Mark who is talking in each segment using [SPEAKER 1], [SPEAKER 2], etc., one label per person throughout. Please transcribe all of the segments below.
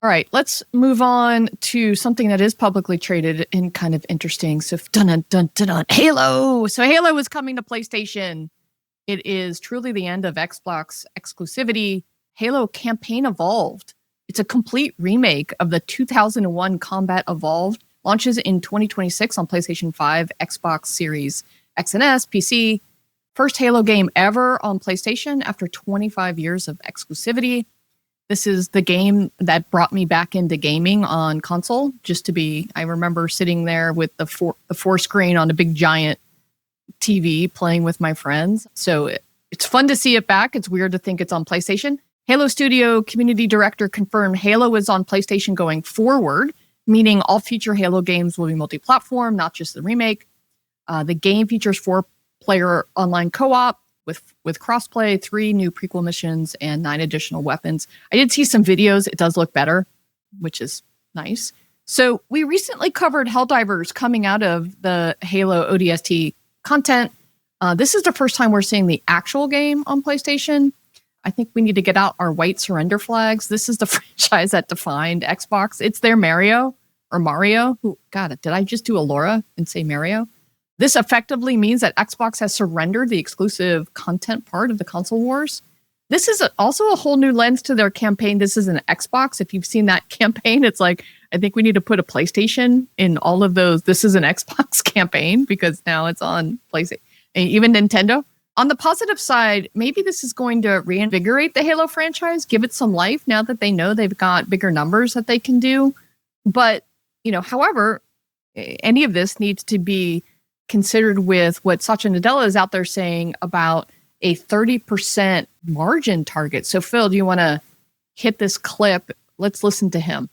[SPEAKER 1] All right, let's move on to something that is publicly traded and kind of interesting. So, dun dun dun dun, Halo. So, Halo is coming to PlayStation. It is truly the end of Xbox exclusivity. Halo Campaign Evolved. It's a complete remake of the 2001 Combat Evolved. Launches in 2026 on PlayStation 5, Xbox Series X and S, PC. First Halo game ever on PlayStation after 25 years of exclusivity. This is the game that brought me back into gaming on console. I remember sitting there with the four screen on a big giant TV playing with my friends. So it's fun to see it back. It's weird to think it's on PlayStation. Halo Studio Community Director confirmed Halo is on PlayStation going forward, meaning all future Halo games will be multi-platform, not just the remake. The game features 4-player online co-op with crossplay, 3 new prequel missions, and 9 additional weapons. I did see some videos. It does look better, which is nice. So we recently covered Helldivers coming out of the Halo ODST content. This is the first time we're seeing the actual game on PlayStation. I think we need to get out our white surrender flags. This is the franchise that defined Xbox. It's their Mario. Did I just do a Laura and say Mario? This effectively means that Xbox has surrendered the exclusive content part of the console wars. This is also a whole new lens to their campaign. This is an Xbox. If you've seen that campaign, it's like, I think we need to put a PlayStation in all of those. This is an Xbox campaign because now it's on PlayStation, and even Nintendo. On the positive side, maybe this is going to reinvigorate the Halo franchise, give it some life now that they know they've got bigger numbers that they can do. But, however, any of this needs to be considered with what Satya Nadella is out there saying about a 30% margin target. So, Phil, do you want to hit this clip? Let's listen to him.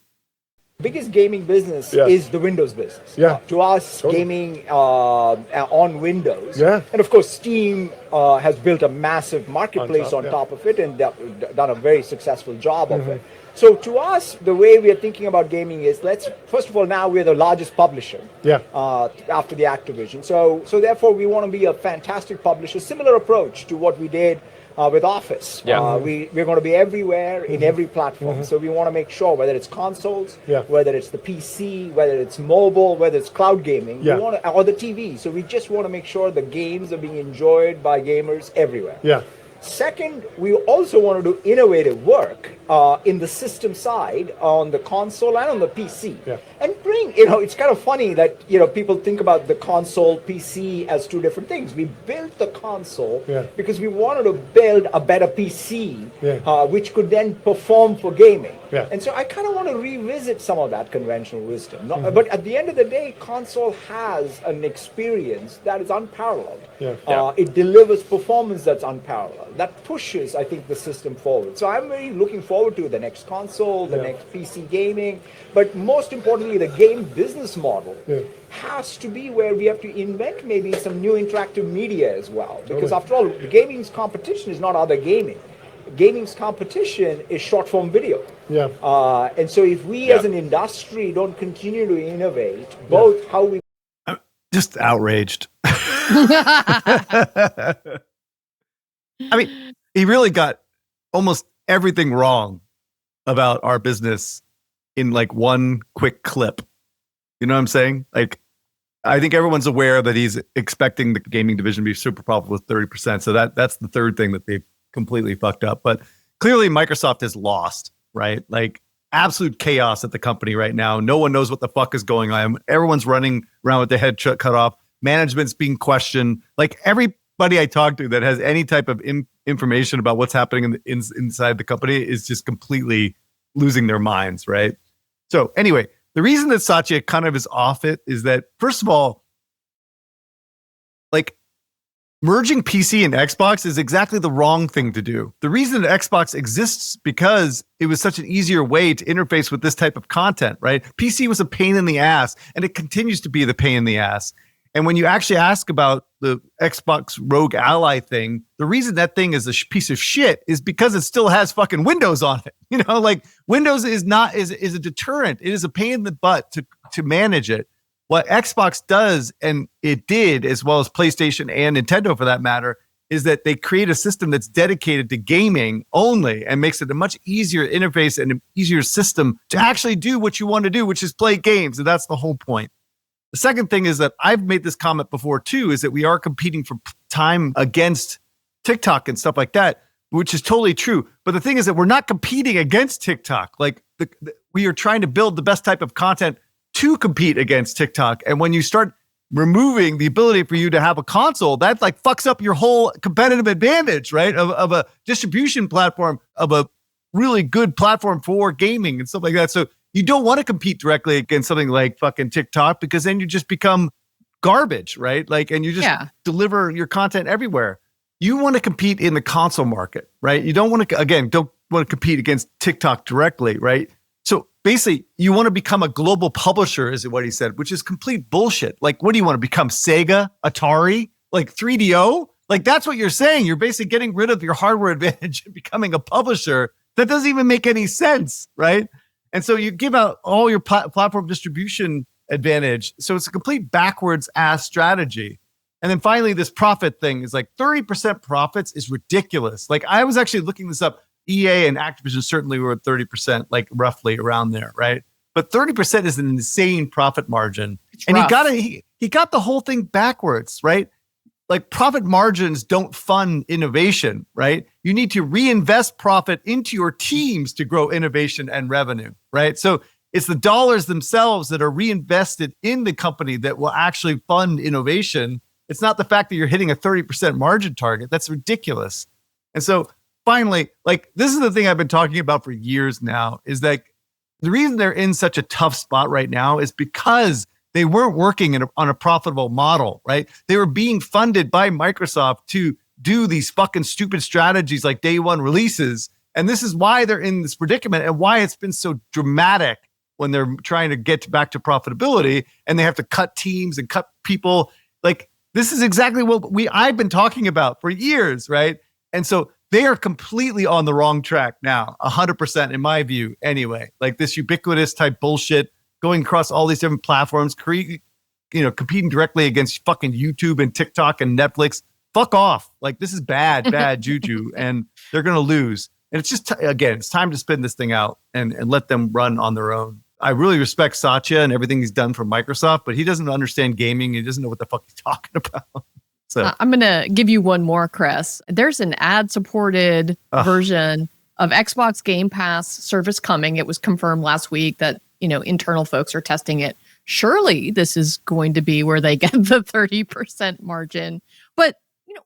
[SPEAKER 2] Biggest gaming business is the Windows business. To us, gaming on Windows. And of course, Steam has built a massive marketplace on top of it and done a very successful job of it. So to us, the way we are thinking about gaming is, first of all, now we're the largest publisher after the Activision. So therefore, we want to be a fantastic publisher, similar approach to what we did with Office. We're going to be everywhere in every platform. So we want to make sure, whether it's consoles, whether it's the PC, whether it's mobile, whether it's cloud gaming, or the TV. So we just want to make sure the games are being enjoyed by gamers everywhere. Second, we also want to do innovative work in the system side on the console and on the PC. And bring, it's kind of funny that, people think about the console, PC as two different things. We built the console because we wanted to build a better PC, which could then perform for gaming. And so I kind of want to revisit some of that conventional wisdom. But at the end of the day, console has an experience that is unparalleled. It delivers performance that's unparalleled. That pushes, I think, the system forward. So I'm really looking forward to the next console, the next PC gaming. But most importantly, the game business model has to be where we have to invent maybe some new interactive media as well. Because after all, the gaming's competition is not other gaming. Gaming's competition is short-form video. And so if we as an industry don't continue to innovate, both how we...
[SPEAKER 3] I'm just outraged. I mean, he really got almost everything wrong about our business in like one quick clip. You know what I'm saying? Like, I think everyone's aware that he's expecting the gaming division to be super profitable with 30%. So that's the third thing that they've completely fucked up. But clearly Microsoft has lost, right? Like absolute chaos at the company right now. No one knows what the fuck is going on. Everyone's running around with their head cut off. Management's being questioned. Like everybody I talk to that has any type of information about what's happening inside the company is just completely losing their minds, right? So anyway, the reason that Satya kind of is off it is that, first of all, like merging PC and Xbox is exactly the wrong thing to do. The reason that Xbox exists because it was such an easier way to interface with this type of content, right? PC was a pain in the ass, and it continues to be the pain in the ass. And when you actually ask about the Xbox Rogue Ally thing, the reason that thing is a piece of shit is because it still has fucking Windows on it. You know, like Windows is a deterrent. It is a pain in the butt to manage it. What Xbox does, and it did, as well as PlayStation and Nintendo for that matter, is that they create a system that's dedicated to gaming only and makes it a much easier interface and an easier system to actually do what you want to do, which is play games. And that's the whole point. The second thing is that I've made this comment before too, is that we are competing for time against TikTok and stuff like that, which is totally true. But the thing is that we're not competing against TikTok. Like we are trying to build the best type of content to compete against TikTok. And when you start removing the ability for you to have a console, that like fucks up your whole competitive advantage, right? Of a distribution platform, of a really good platform for gaming and stuff like that. So you don't want to compete directly against something like fucking TikTok, because then you just become garbage, right? Like, and you just deliver your content everywhere. You want to compete in the console market, right? You don't want to, again, don't want to compete against TikTok directly, right? So basically, you want to become a global publisher, is what he said, which is complete bullshit. Like, what do you want to become? Sega, Atari, like 3DO? Like, that's what you're saying. You're basically getting rid of your hardware advantage and becoming a publisher. That doesn't even make any sense, right? And so you give out all your platform distribution advantage. So it's a complete backwards ass strategy. And then finally, this profit thing is like 30% profits is ridiculous. Like, I was actually looking this up. EA and Activision certainly were at 30%, like roughly around there, right? But 30% is an insane profit margin. And he got the whole thing backwards, right? Like, profit margins don't fund innovation, right? You need to reinvest profit into your teams to grow innovation and revenue, right? So it's the dollars themselves that are reinvested in the company that will actually fund innovation. It's not the fact that you're hitting a 30% margin target. That's ridiculous. And so finally, like, this is the thing I've been talking about for years now, is that the reason they're in such a tough spot right now is because they weren't working on a profitable model, right? They were being funded by Microsoft to do these fucking stupid strategies like day one releases. And this is why they're in this predicament, and why it's been so dramatic when they're trying to get back to profitability and they have to cut teams and cut people. Like, this is exactly what I've been talking about for years, right? And so they are completely on the wrong track now, 100% in my view anyway. Like, this ubiquitous type bullshit going across all these different platforms, competing directly against fucking YouTube and TikTok and Netflix. Fuck off. Like, this is bad juju, and they're going to lose. And it's just, again, it's time to spin this thing out and let them run on their own. I really respect Satya and everything he's done for Microsoft, but he doesn't understand gaming. He doesn't know what the fuck he's talking about. So
[SPEAKER 1] I'm going to give you one more, Chris. There's an ad-supported version of Xbox Game Pass service coming. It was confirmed last week that, internal folks are testing it. Surely this is going to be where they get the 30% margin. But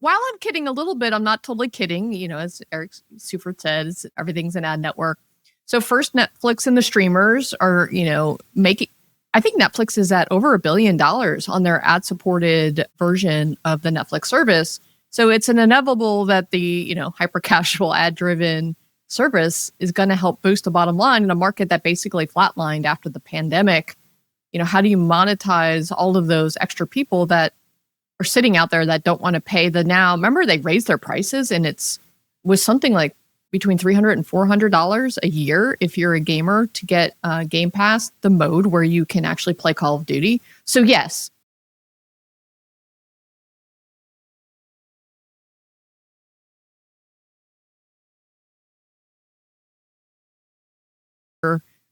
[SPEAKER 1] while I'm kidding a little bit, I'm not totally kidding. As Eric Seufert said, everything's an ad network. So first, Netflix and the streamers are, making... I think Netflix is at over $1 billion on their ad-supported version of the Netflix service. So it's an inevitable that the, hyper-casual ad-driven service is going to help boost the bottom line in a market that basically flatlined after the pandemic. How do you monetize all of those extra people that are sitting out there that don't want to pay the now? Remember, they raised their prices, and it was something like between $300 and $400 a year if you're a gamer to get Game Pass, the mode where you can actually play Call of Duty. So yes.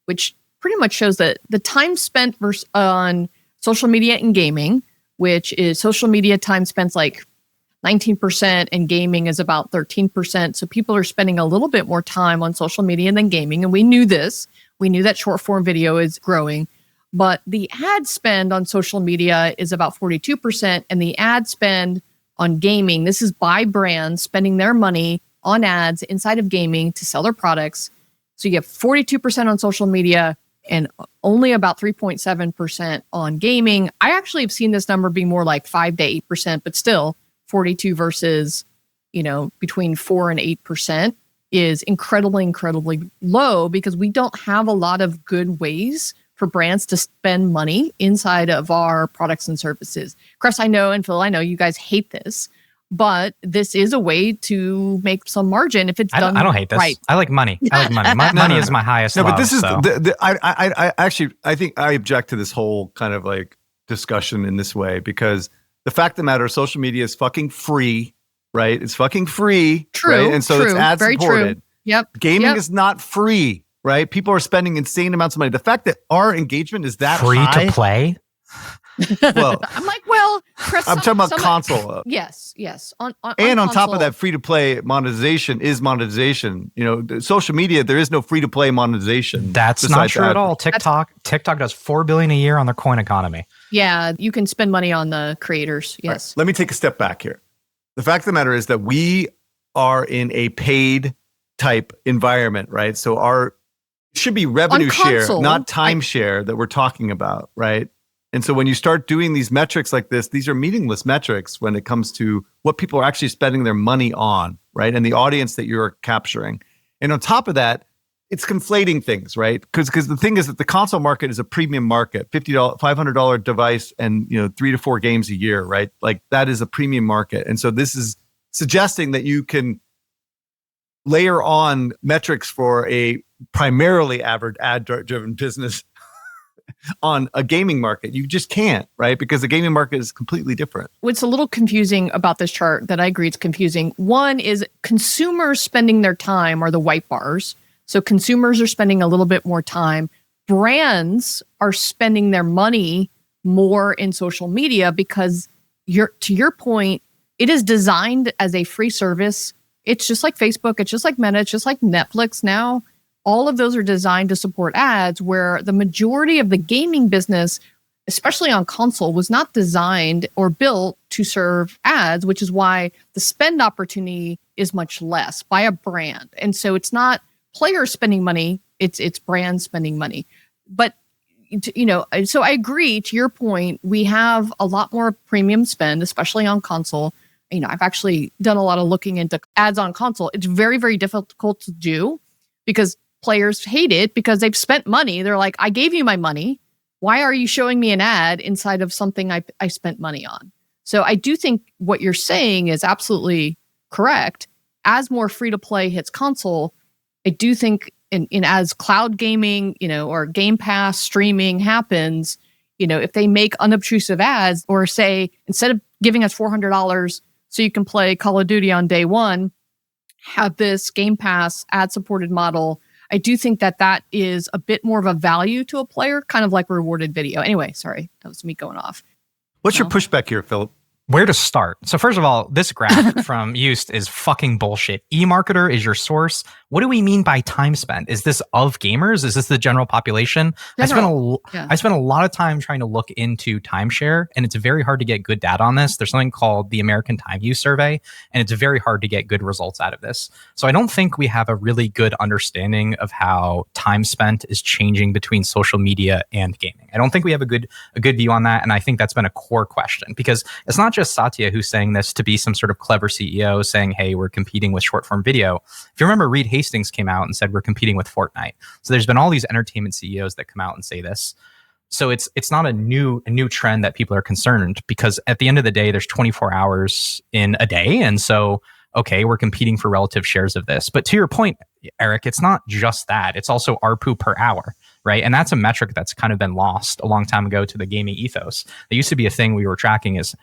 [SPEAKER 1] Which pretty much shows that the time spent on social media and gaming, which is social media time spent like 19%, and gaming is about 13%. So people are spending a little bit more time on social media than gaming. And we knew this. We knew that short form video is growing. But the ad spend on social media is about 42%. And the ad spend on gaming, this is by brands spending their money on ads inside of gaming to sell their products. So you have 42% on social media and only about 3.7% on gaming. I actually have seen this number be more like 5 to 8%, but still 42 versus, between 4 and 8% is incredibly low, because we don't have a lot of good ways for brands to spend money inside of our products and services. Chris, I know, and Phil, I know you guys hate this, but this is a way to make some margin if it's done.
[SPEAKER 4] I don't hate this. Right. I like money. Money is my highest love.
[SPEAKER 3] But this is I think I object to this whole kind of like discussion in this way, because the fact of the matter, social media is fucking free. right? It's fucking free.
[SPEAKER 1] True.
[SPEAKER 3] Right? And so it's ad
[SPEAKER 1] Very
[SPEAKER 3] supported.
[SPEAKER 1] True. Yep.
[SPEAKER 3] Gaming is not free, right? People are spending insane amounts of money. The fact that our engagement is that
[SPEAKER 4] free
[SPEAKER 3] high,
[SPEAKER 4] to play.
[SPEAKER 1] Well, I'm like, well, Chris,
[SPEAKER 3] I'm talking about console.
[SPEAKER 1] Yes. On
[SPEAKER 3] top
[SPEAKER 1] console,
[SPEAKER 3] of that, free to play monetization is monetization. Social media, there is no free to play monetization.
[SPEAKER 4] That's not true at all. TikTok does $4 billion a year on their coin economy.
[SPEAKER 1] Yeah, you can spend money on the creators. Yes.
[SPEAKER 3] Right. Let me take a step back here. The fact of the matter is that we are in a paid type environment, right? So it should be revenue share, not time share that we're talking about, right? And so when you start doing these metrics like this, these are meaningless metrics when it comes to what people are actually spending their money on, right? And the audience that you're capturing. And on top of that, it's conflating things, right? Because the thing is that the console market is a premium market, $50, $500 device and 3 to 4 games a year, right? Like that is a premium market. And so this is suggesting that you can layer on metrics for a primarily average ad-driven business on a gaming market. You just can't, right? Because the gaming market is completely different.
[SPEAKER 1] What's a little confusing about this chart that I agree it's confusing. One is consumers spending their time are the white bars. So consumers are spending a little bit more time. Brands are spending their money more in social media because to your point, it is designed as a free service. It's just like Facebook. It's just like Meta. It's just like Netflix now. All of those are designed to support ads, where the majority of the gaming business, especially on console, was not designed or built to serve ads, which is why the spend opportunity is much less by a brand. And so it's not players spending money, it's brands spending money. But, so I agree to your point, we have a lot more premium spend, especially on console. I've actually done a lot of looking into ads on console. It's very, very difficult to do because players hate it because they've spent money. They're like, I gave you my money. Why are you showing me an ad inside of something I spent money on? So I do think what you're saying is absolutely correct. As more free to play hits console, I do think as cloud gaming, or Game Pass streaming happens, if they make unobtrusive ads or say, instead of giving us $400 so you can play Call of Duty on day one, have this Game Pass ad supported model, I do think that is a bit more of a value to a player, kind of like rewarded video. Anyway, sorry, that was me going off.
[SPEAKER 3] What's your pushback here, Philip?
[SPEAKER 4] Where to start? So first of all, this graph from Yoast is fucking bullshit. eMarketer is your source. What do we mean by time spent? Is this of gamers? Is this the general population? I spent a lot of time trying to look into timeshare, and it's very hard to get good data on this. There's something called the American Time Use Survey, and it's very hard to get good results out of this. So I don't think we have a really good understanding of how time spent is changing between social media and gaming. I don't think we have a good view on that, and I think that's been a core question, because it's not just Satya who's saying this to be some sort of clever CEO saying, hey, we're competing with short form video. If you remember, Reed Hastings came out and said we're competing with Fortnite. So there's been all these entertainment CEOs that come out and say this. So it's not a new trend that people are concerned, because at the end of the day, there's 24 hours in a day. And so, okay, we're competing for relative shares of this. But to your point, Eric, it's not just that. It's also ARPU per hour, right? And that's a metric that's kind of been lost a long time ago to the gaming ethos. There used to be a thing we were tracking is,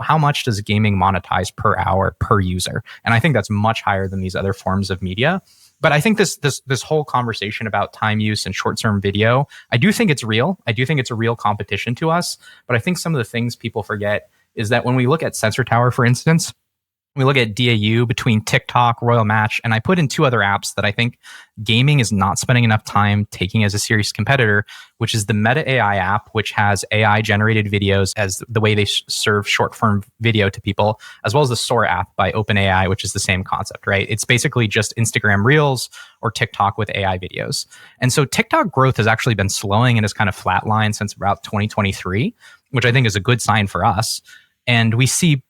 [SPEAKER 4] how much does gaming monetize per hour per user? And I think that's much higher than these other forms of media. But I think this whole conversation about time use and short-term video, I do think it's real. I do think it's a real competition to us. But I think some of the things people forget is that when we look at Sensor Tower, for instance, we look at DAU between TikTok, Royal Match, and I put in 2 other apps that I think gaming is not spending enough time taking as a serious competitor, which is the Meta AI app, which has AI generated videos as the way they serve short form video to people, as well as the Sora app by OpenAI, which is the same concept, right? It's basically just Instagram Reels or TikTok with AI videos. And so TikTok growth has actually been slowing and has kind of flatlined since about 2023, which I think is a good sign for us. And we see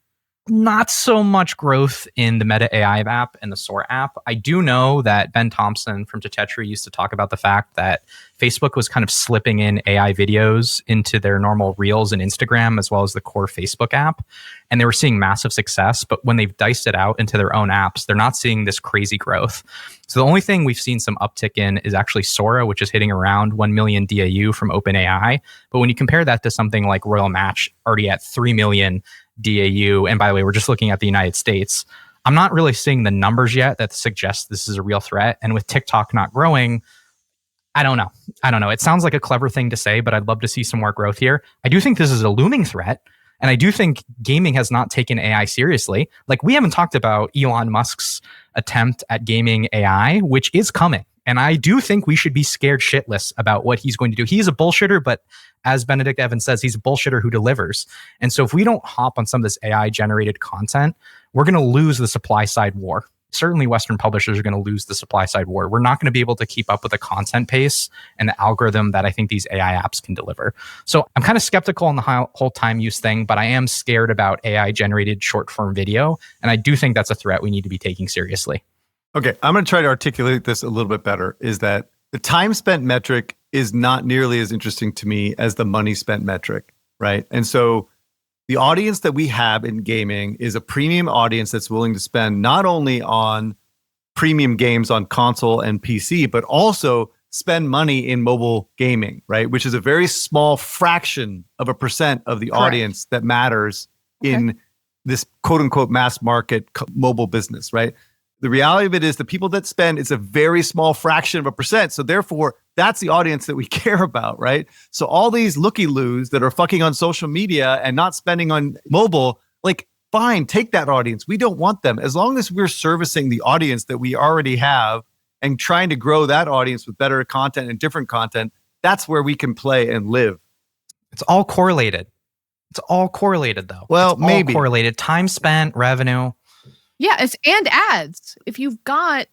[SPEAKER 4] not so much growth in the Meta AI app and the Sora app. I do know that Ben Thompson from Tetri used to talk about the fact that Facebook was kind of slipping in AI videos into their normal Reels and Instagram, as well as the core Facebook app. And they were seeing massive success. But when they've diced it out into their own apps, they're not seeing this crazy growth. So the only thing we've seen some uptick in is actually Sora, which is hitting around 1 million DAU from OpenAI. But when you compare that to something like Royal Match, already at 3 million DAU, and by the way, we're just looking at the United States, I'm not really seeing the numbers yet that suggest this is a real threat. And with TikTok not growing, I don't know. It sounds like a clever thing to say, but I'd love to see some more growth here. I do think this is a looming threat. And I do think gaming has not taken AI seriously. Like, we haven't talked about Elon Musk's attempt at gaming AI, which is coming. And I do think we should be scared shitless about what he's going to do. He's a bullshitter, but as Benedict Evans says, he's a bullshitter who delivers. And so if we don't hop on some of this AI generated content, we're going to lose the supply side war. Certainly Western publishers are going to lose the supply side war. We're not going to be able to keep up with the content pace and the algorithm that I think these AI apps can deliver. So I'm kind of skeptical on the whole time use thing, but I am scared about AI generated short form video. And I do think that's a threat we need to be taking seriously.
[SPEAKER 3] Okay, I'm going to try to articulate this a little bit better, is that the time spent metric is not nearly as interesting to me as the money spent metric, right? And so the audience that we have in gaming is a premium audience that's willing to spend not only on premium games on console and PC, but also spend money in mobile gaming, right? Which is a very small fraction of a percent of the audience that matters in this quote unquote mass market mobile business, right? The reality of it is the people that spend, it's a very small fraction of a percent. So therefore, that's the audience that we care about, right? So all these looky-loos that are fucking on social media and not spending on mobile, like, fine, take that audience. We don't want them. As long as we're servicing the audience that we already have and trying to grow that audience with better content and different content, that's where we can play and live.
[SPEAKER 4] It's all correlated. It's all correlated, though.
[SPEAKER 3] Well,
[SPEAKER 4] it's
[SPEAKER 3] maybe.
[SPEAKER 4] All correlated. Time spent, revenue.
[SPEAKER 1] Yeah, and ads. If you've got,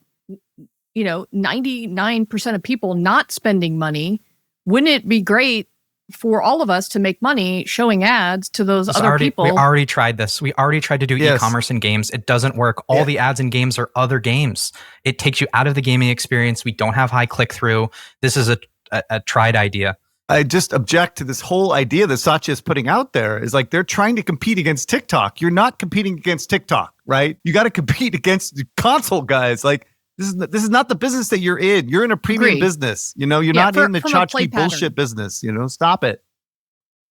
[SPEAKER 1] 99% of people not spending money, wouldn't it be great for all of us to make money showing ads to those other people?
[SPEAKER 4] We already tried this. We already tried to do e-commerce in games. It doesn't work. All the ads in games are other games. It takes you out of the gaming experience. We don't have high click-through. This is a tried idea.
[SPEAKER 3] I just object to this whole idea that Satya is putting out there. Is like they're trying to compete against TikTok. You're not competing against TikTok, right? You got to compete against the console guys. Like, this is not the business that you're in. You're in a premium business. You're not in the tchotchke bullshit business. Stop it.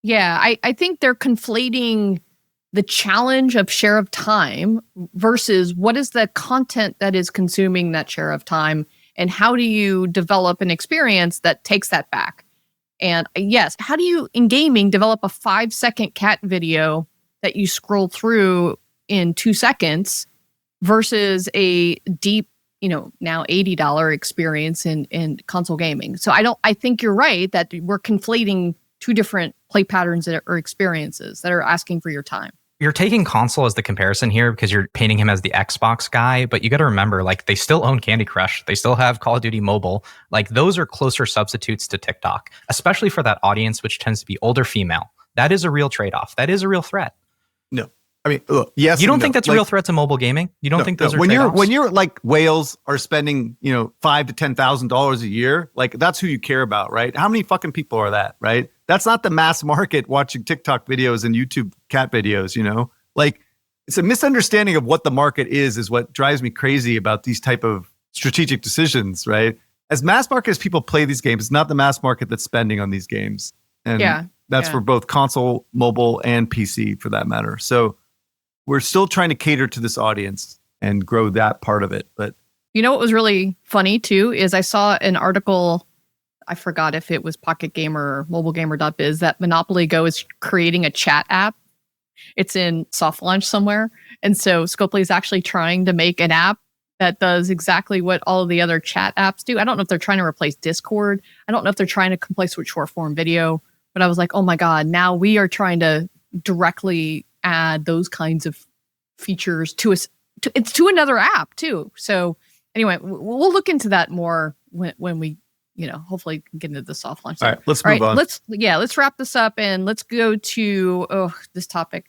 [SPEAKER 1] Yeah, I think they're conflating the challenge of share of time versus what is the content that is consuming that share of time, and how do you develop an experience that takes that back? And yes, how do you, in gaming, develop a 5-second cat video that you scroll through in 2 seconds versus a deep, now $80 experience in console gaming? So I think you're right that we're conflating two different play patterns or experiences that are asking for your time.
[SPEAKER 4] You're taking console as the comparison here because you're painting him as the Xbox guy, but you got to remember, like, they still own Candy Crush. They still have Call of Duty Mobile. Like, those are closer substitutes to TikTok, especially for that audience, which tends to be older female. That is a real trade-off. That is a real threat.
[SPEAKER 3] No. I mean, look, yes.
[SPEAKER 4] You don't think that's a real threat to mobile gaming? You don't think those are trade-offs?
[SPEAKER 3] When you're like whales are spending, $5,000 to $10,000 a year, like, that's who you care about, right? How many fucking people are that, right? That's not the mass market watching TikTok videos and YouTube cat videos, Like, it's a misunderstanding of what the market is what drives me crazy about these type of strategic decisions, right? As mass market as people play these games, it's not the mass market that's spending on these games. And that's for both console, mobile, and PC for that matter. So we're still trying to cater to this audience and grow that part of it. But
[SPEAKER 1] what was really funny too is I saw an article, I forgot if it was Pocket Gamer or mobilegamer.biz, that Monopoly Go is creating a chat app. It's in soft launch somewhere. And so Scopely is actually trying to make an app that does exactly what all of the other chat apps do. I don't know if they're trying to replace Discord. I don't know if they're trying to replace with short form video. But I was like, oh my God, now we are trying to directly add those kinds of features to us. It's to another app too. So anyway, we'll look into that more when we, hopefully get into the soft launch.
[SPEAKER 3] All right, let's move on.
[SPEAKER 1] Let's wrap this up and let's go to this topic.